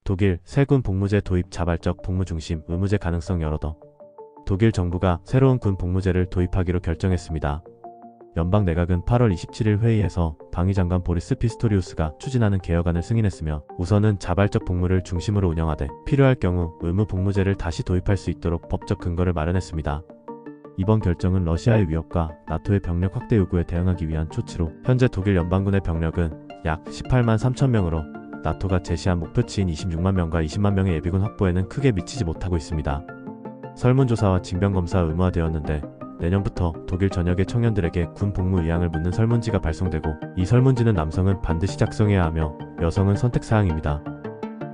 독일 새 군 복무제 도입 자발적 복무 중심 의무제 가능성 열어둬. 독일 정부가 새로운 군 복무제를 도입하기로 결정했습니다. 연방 내각은 8월 27일 회의에서 방위장관 보리스 피스토리우스가 추진하는 개혁안을 승인했으며 우선은 자발적 복무를 중심으로 운영하되 필요할 경우 의무 복무제를 다시 도입할 수 있도록 법적 근거를 마련했습니다. 이번 결정은 러시아의 위협과 나토의 병력 확대 요구에 대응하기 위한 조치로 현재 독일 연방군의 병력은 약 18만 3천 명으로 나토가 제시한 목표치인 26만 명과 20만 명의 예비군 확보에는 크게 미치지 못하고 있습니다. 설문조사와 징병검사 의무화되었는데 내년부터 독일 전역의 청년들에게 군 복무 의향을 묻는 설문지가 발송되고 이 설문지는 남성은 반드시 작성해야 하며 여성은 선택사항입니다.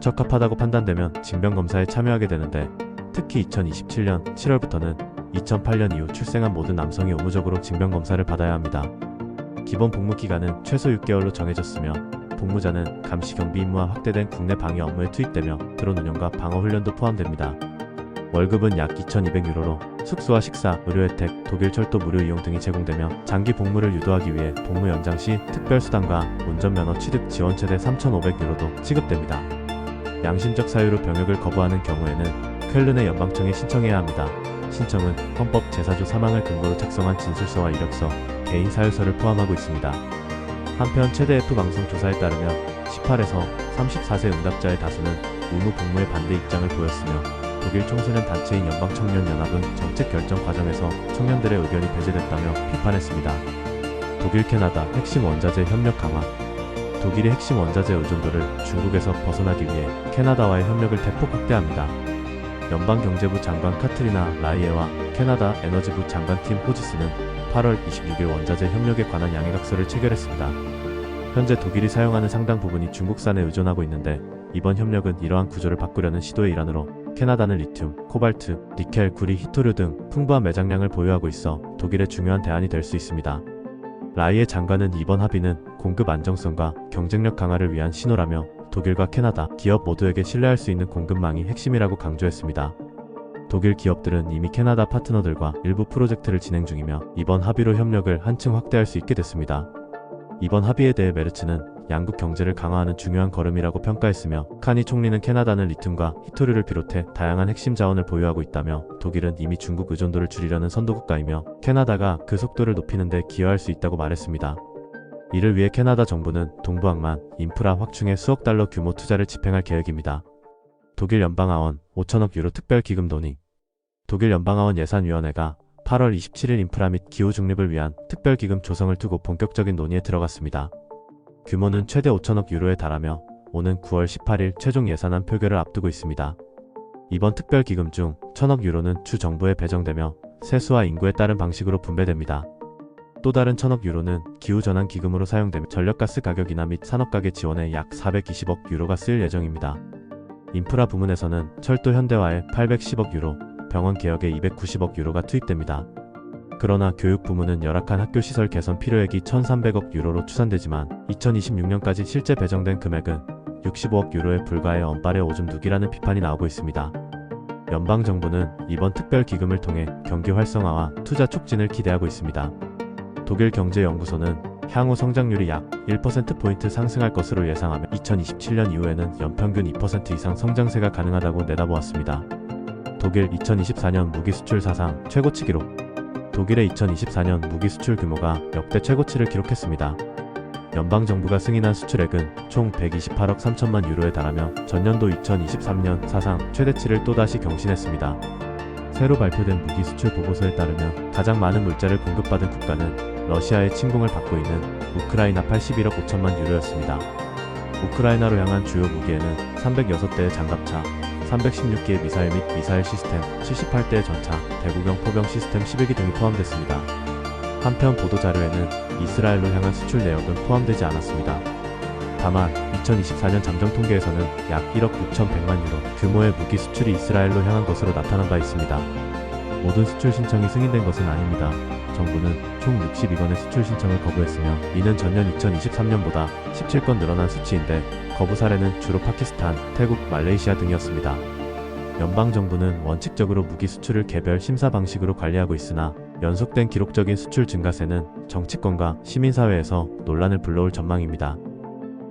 적합하다고 판단되면 징병검사에 참여하게 되는데 특히 2027년 7월부터는 2008년 이후 출생한 모든 남성이 의무적으로 징병검사를 받아야 합니다. 기본 복무 기간은 최소 6개월로 정해졌으며 복무자는 감시 경비 임무와 확대된 국내 방위 업무에 투입되며 드론 운영과 방어 훈련도 포함됩니다. 월급은 약 2,200유로로 숙소와 식사, 의료 혜택, 독일 철도 무료 이용 등이 제공되며 장기 복무를 유도하기 위해 복무 연장 시 특별수당과 운전면허 취득 지원 최대 3,500유로도 지급됩니다. 양심적 사유로 병역을 거부하는 경우에는 쾰른의 연방청에 신청해야 합니다. 신청은 헌법 제4조 사망을 근거로 작성한 진술서와 이력서, 개인 사유서를 포함하고 있습니다. 한편 최대 F방송 조사에 따르면 18에서 34세 응답자의 다수는 의무 복무에 반대 입장을 보였으며 독일 청소년 단체인 연방청년연합은 정책 결정 과정에서 청년들의 의견이 배제됐다며 비판했습니다. 독일 캐나다 핵심 원자재 협력 강화. 독일의 핵심 원자재 의존도를 중국에서 벗어나기 위해 캐나다와의 협력을 대폭 확대합니다. 연방경제부 장관 카트리나 라이에와 캐나다 에너지부 장관 팀 호지스는 8월 26일 원자재 협력에 관한 양해각서를 체결했습니다. 현재 독일이 사용하는 상당 부분이 중국산에 의존하고 있는데 이번 협력은 이러한 구조를 바꾸려는 시도의 일환으로 캐나다는 리튬, 코발트, 니켈, 구리, 히토류 등 풍부한 매장량을 보유하고 있어 독일의 중요한 대안이 될 수 있습니다. 라이에 장관은 이번 합의는 공급 안정성과 경쟁력 강화를 위한 신호라며 독일과 캐나다 기업 모두에게 신뢰할 수 있는 공급망이 핵심이라고 강조했습니다. 독일 기업들은 이미 캐나다 파트너들과 일부 프로젝트를 진행 중이며 이번 합의로 협력을 한층 확대할 수 있게 됐습니다. 이번 합의에 대해 메르츠는 양국 경제를 강화하는 중요한 걸음이라고 평가했으며 카니 총리는 캐나다는 리튬과 히토류를 비롯해 다양한 핵심 자원을 보유하고 있다며 독일은 이미 중국 의존도를 줄이려는 선도국가이며 캐나다가 그 속도를 높이는 데 기여할 수 있다고 말했습니다. 이를 위해 캐나다 정부는 동부항만, 인프라 확충에 수억 달러 규모 투자를 집행할 계획입니다. 독일 연방하원 5천억 유로 특별기금 논의. 독일 연방하원 예산위원회가 8월 27일 인프라 및 기후 중립을 위한 특별기금 조성을 두고 본격적인 논의에 들어갔습니다. 규모는 최대 5천억 유로에 달하며 오는 9월 18일 최종 예산안 표결을 앞두고 있습니다. 이번 특별기금 중 1천억 유로는 주 정부에 배정되며 세수와 인구에 따른 방식으로 분배됩니다. 또 다른 1천억 유로는 기후전환 기금으로 사용되며 전력가스 가격 인하 및 산업가계 지원에 약 420억 유로가 쓰일 예정입니다. 인프라 부문에서는 철도 현대화에 810억 유로, 병원 개혁에 290억 유로가 투입됩니다. 그러나 교육 부문은 열악한 학교 시설 개선 필요액이 1,300억 유로로 추산되지만 2026년까지 실제 배정된 금액은 65억 유로에 불과해 언발의 오줌 누기라는 비판이 나오고 있습니다. 연방정부는 이번 특별기금을 통해 경기 활성화와 투자 촉진을 기대하고 있습니다. 독일경제연구소는 향후 성장률이 약 1%포인트 상승할 것으로 예상하며 2027년 이후에는 연평균 2% 이상 성장세가 가능하다고 내다보았습니다. 독일 2024년 무기 수출 사상 최고치 기록. 독일의 2024년 무기 수출 규모가 역대 최고치를 기록했습니다. 연방정부가 승인한 수출액은 총 128억 3천만 유로에 달하며 전년도 2023년 사상 최대치를 또다시 경신했습니다. 새로 발표된 무기 수출 보고서에 따르면 가장 많은 물자를 공급받은 국가는 러시아의 침공을 받고 있는 우크라이나 81억 5천만 유로였습니다. 우크라이나로 향한 주요 무기에는 306대의 장갑차, 316기의 미사일 및 미사일 시스템, 78대의 전차, 대구경 포병 시스템 11기 등이 포함됐습니다. 한편 보도자료에는 이스라엘로 향한 수출 내역은 포함되지 않았습니다. 다만 2024년 잠정통계에서는 약 1억 6,100만 유로 규모의 무기 수출이 이스라엘로 향한 것으로 나타난 바 있습니다. 모든 수출 신청이 승인된 것은 아닙니다. 정부는 총 62건의 수출 신청을 거부했으며 이는 전년 2023년보다 17건 늘어난 수치인데 거부 사례는 주로 파키스탄, 태국, 말레이시아 등이었습니다. 연방정부는 원칙적으로 무기 수출을 개별 심사 방식으로 관리하고 있으나 연속된 기록적인 수출 증가세는 정치권과 시민사회에서 논란을 불러올 전망입니다.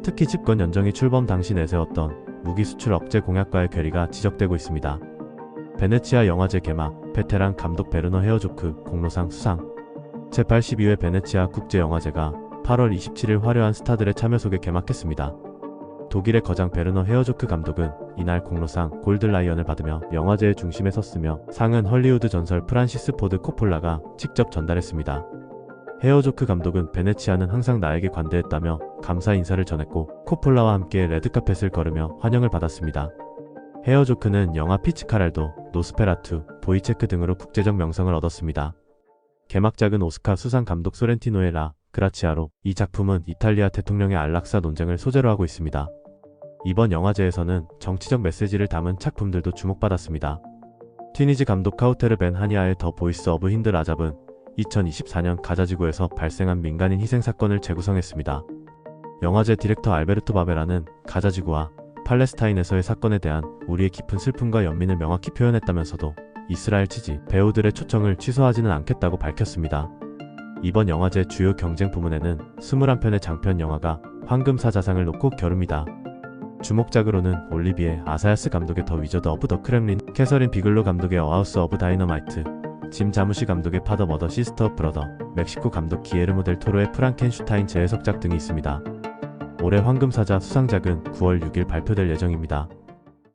특히 집권 연정이 출범 당시 내세웠던 무기 수출 억제 공약과의 괴리가 지적되고 있습니다. 베네치아 영화제 개막, 베테랑 감독 베르너 헤어조크 공로상 수상. 제82회 베네치아 국제영화제가 8월 27일 화려한 스타들의 참여 속에 개막했습니다. 독일의 거장 베르너 헤어조크 감독은 이날 공로상 골드라이언을 받으며 영화제의 중심에 섰으며 상은 헐리우드 전설 프란시스 포드 코폴라가 직접 전달했습니다. 헤어조크 감독은 베네치아는 항상 나에게 관대했다며 감사 인사를 전했고 코폴라와 함께 레드카펫을 걸으며 환영을 받았습니다. 헤어조크는 영화 피츠카랄도, 노스페라투, 보이체크 등으로 국제적 명성을 얻었습니다. 개막작은 오스카 수상 감독 소렌티노의 라 그라치아로, 이 작품은 이탈리아 대통령의 안락사 논쟁을 소재로 하고 있습니다. 이번 영화제에서는 정치적 메시지를 담은 작품들도 주목받았습니다. 튀니지 감독 카우테르 벤 하니아의 더 보이스 오브 힌드 라잡은 2024년 가자지구에서 발생한 민간인 희생 사건을 재구성했습니다. 영화제 디렉터 알베르토 바베라는 가자지구와 팔레스타인에서의 사건에 대한 우리의 깊은 슬픔과 연민을 명확히 표현했다면서도 이스라엘 지지 배우들의 초청을 취소하지는 않겠다고 밝혔습니다. 이번 영화제 주요 경쟁 부문에는 21편의 장편 영화가 황금사자상을 놓고 겨룹니다. 주목작으로는 올리비에 아사야스 감독의 더 위저드 오브 더 크렘린, 캐서린 비글로 감독의 어하우스 오브 다이너마이트, 짐 자무시 감독의 파더 머더 시스터 브러더, 멕시코 감독 기에르모 델 토로의 프랑켄슈타인 재해석작 등이 있습니다. 올해 황금사자 수상작은 9월 6일 발표될 예정입니다.